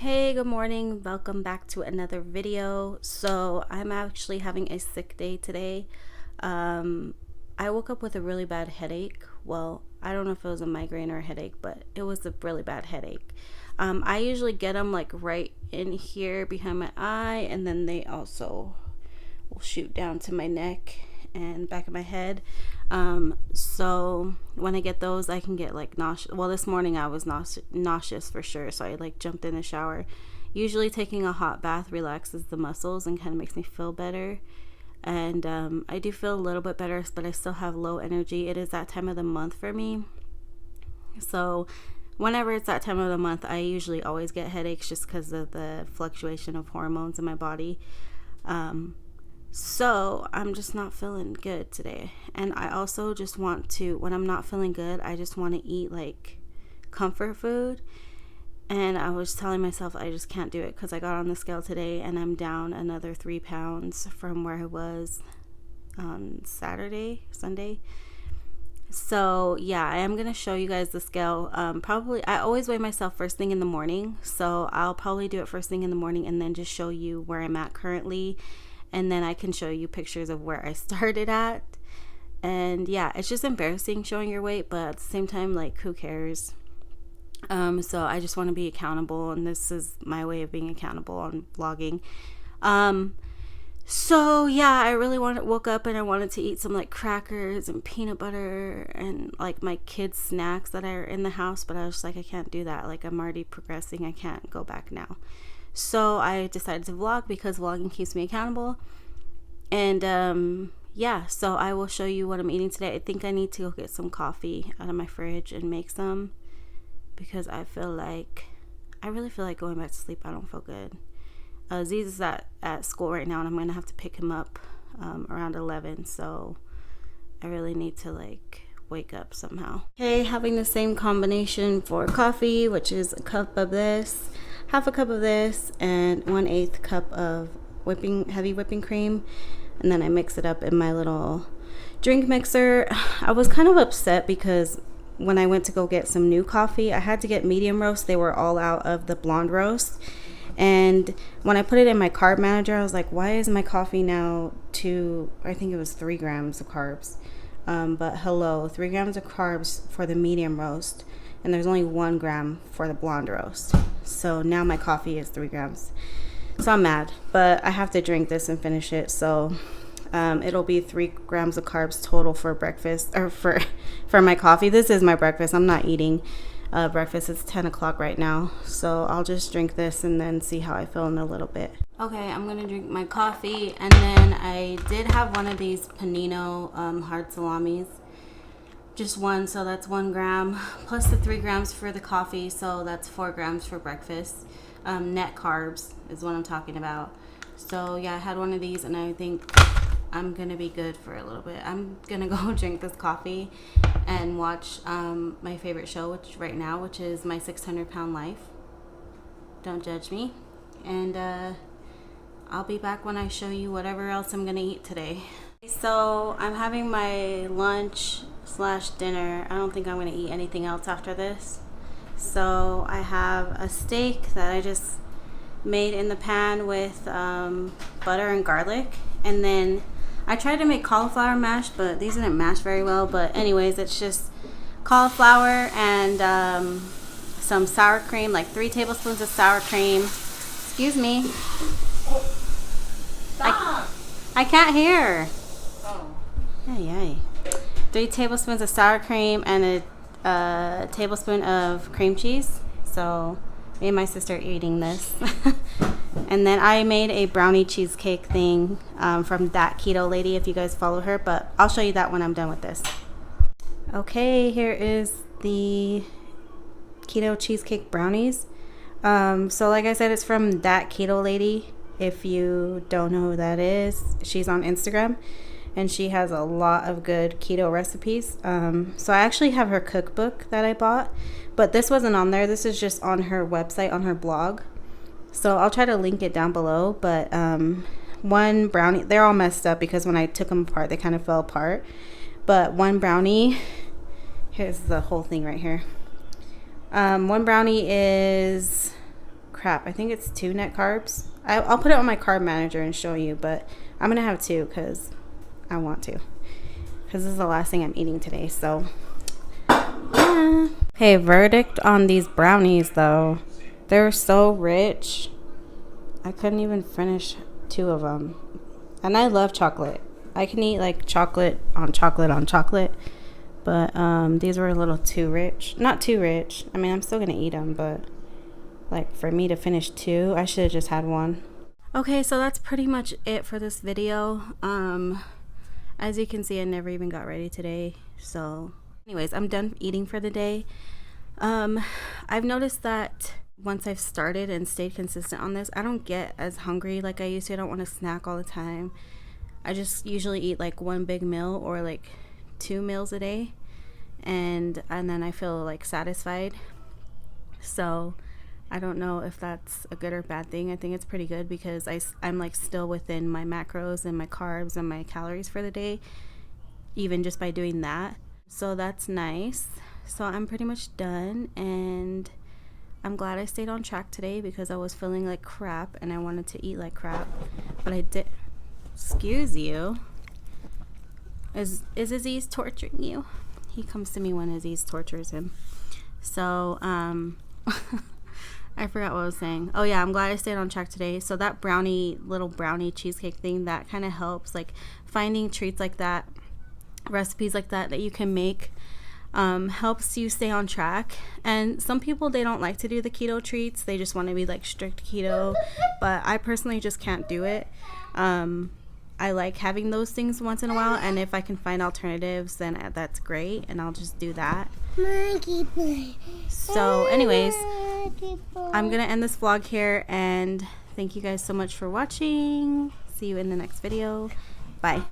Hey, good morning. Welcome back to another video. So I'm actually having a sick day today. I woke up with a really bad headache. Well, I don't know if it was a migraine or a headache, but it was a really bad headache. I usually get them like right in here behind my eye, and then they also will shoot down to my neck and back of my head. So when I get those, I can get like nauseous. Well, this morning I was nauseous for sure, so I like jumped in the shower. Usually taking a hot bath relaxes the muscles and kind of makes me feel better. And I do feel a little bit better, but I still have low energy. It is that time of the month for me. So whenever it's that time of the month, I usually always get headaches just because of the fluctuation of hormones in my body. So I'm just not feeling good today. And I also just want to, when I'm not feeling good, I just want to eat like comfort food. And I was telling myself I just can't do it because I got on the scale today and I'm down another 3 pounds from where I was on Sunday. So yeah, I am going to show you guys the scale. Probably, I always weigh myself first thing in the morning. So I'll probably do it first thing in the morning and then just show you where I'm at currently. And then I can show you pictures of where I started at. And yeah, it's just embarrassing showing your weight, but at the same time, like, who cares? So I just want to be accountable, and this is my way of being accountable on vlogging. So yeah, I really woke up and I wanted to eat some like crackers and peanut butter and like my kids' snacks that are in the house, but I was just like, I can't do that. Like, I'm already progressing. I can't go back now. So I decided to vlog because vlogging keeps me accountable. And yeah, so I will show you what I'm eating today. I think I need to go get some coffee out of my fridge and make some because I really feel like going back to sleep. I don't feel good. Aziz is at school right now and I'm going to have to pick him up around 11. So I really need to like wake up somehow. Okay, having the same combination for coffee, which is a cup of this, half a cup of this, and 1/8 cup of heavy whipping cream, and then I mix it up in my little drink mixer. I was kind of upset because when I went to go get some new coffee, I had to get medium roast. They were all out of the blonde roast, and when I put it in my Carb Manager, I was like, why is my coffee now I think it was 3 grams of carbs. But hello, 3 grams of carbs for the medium roast, and there's only 1 gram for the blonde roast. So now my coffee is 3 grams. So I'm mad, but I have to drink this and finish it. So it'll be 3 grams of carbs total for breakfast, or for my coffee. This is my breakfast. I'm not eating breakfast. It's 10 o'clock right now. So I'll just drink this and then see how I feel in a little bit. Okay, I'm going to drink my coffee. And then I did have one of these panino hard salamis. Just one, so that's 1 gram plus the 3 grams for the coffee, so that's 4 grams for breakfast. Net carbs is what I'm talking about. So yeah, I had one of these and I think I'm gonna be good for a little bit. I'm gonna go drink this coffee and watch my favorite show, which is My 600-Pound Life. Don't judge me. And I'll be back when I show you whatever else I'm gonna eat today. So I'm having my lunch/dinner. I don't think I'm gonna eat anything else after this. So I have a steak that I just made in the pan with butter and garlic, and then I tried to make cauliflower mash, but these didn't mash very well. But anyways, it's just cauliflower and some sour cream, like 3 tablespoons of sour cream. Excuse me. Stop! I can't hear. Oh. Yay. 3 tablespoons of sour cream and a tablespoon of cream cheese. So me and my sister are eating this. And then I made a brownie cheesecake thing from that Keto lady, if you guys follow her, but I'll show you that when I'm done with this. Okay, here is the Keto cheesecake brownies. So like I said, it's from that Keto lady. If you don't know who that is, she's on Instagram and she has a lot of good keto recipes. So I actually have her cookbook that I bought, but this wasn't on there. This is just on her website, on her blog. So I'll try to link it down below. But one brownie, they're all messed up because when I took them apart, they kind of fell apart. But one brownie, here's the whole thing right here. One brownie is crap, I think it's 2 net carbs. I'll put it on my Carb Manager and show you, but I'm gonna have 2 because I want to, because this is the last thing I'm eating today. So yeah. Okay, verdict on these brownies though. They're so rich. I couldn't even finish 2 of them. And I love chocolate. I can eat like chocolate on chocolate on chocolate. But these were a little too rich. Not too rich. I mean, I'm still going to eat them. But like for me to finish 2, I should have just had 1. Okay, so that's pretty much it for this video. As you can see, I never even got ready today. So anyways, I'm done eating for the day. I've noticed that once I've started and stayed consistent on this, I don't get as hungry like I used to. I don't want to snack all the time. I just usually eat like 1 big meal or like 2 meals a day, and then I feel like satisfied. So I don't know if that's a good or bad thing. I think it's pretty good because I'm like still within my macros and my carbs and my calories for the day, even just by doing that. So that's nice. So I'm pretty much done, and I'm glad I stayed on track today because I was feeling like crap and I wanted to eat like crap, but I did. Excuse you. Is Aziz torturing you? He comes to me when Aziz tortures him. So I forgot what I was saying. Oh yeah, I'm glad I stayed on track today. So that little brownie cheesecake thing, that kind of helps, like finding treats like that, recipes like that you can make, helps you stay on track. And some people, they don't like to do the keto treats. They just want to be like strict keto, but I personally just can't do it. I like having those things once in a while, and if I can find alternatives, then that's great, and I'll just do that. So anyways, I'm gonna end this vlog here, and thank you guys so much for watching. See you in the next video. Bye.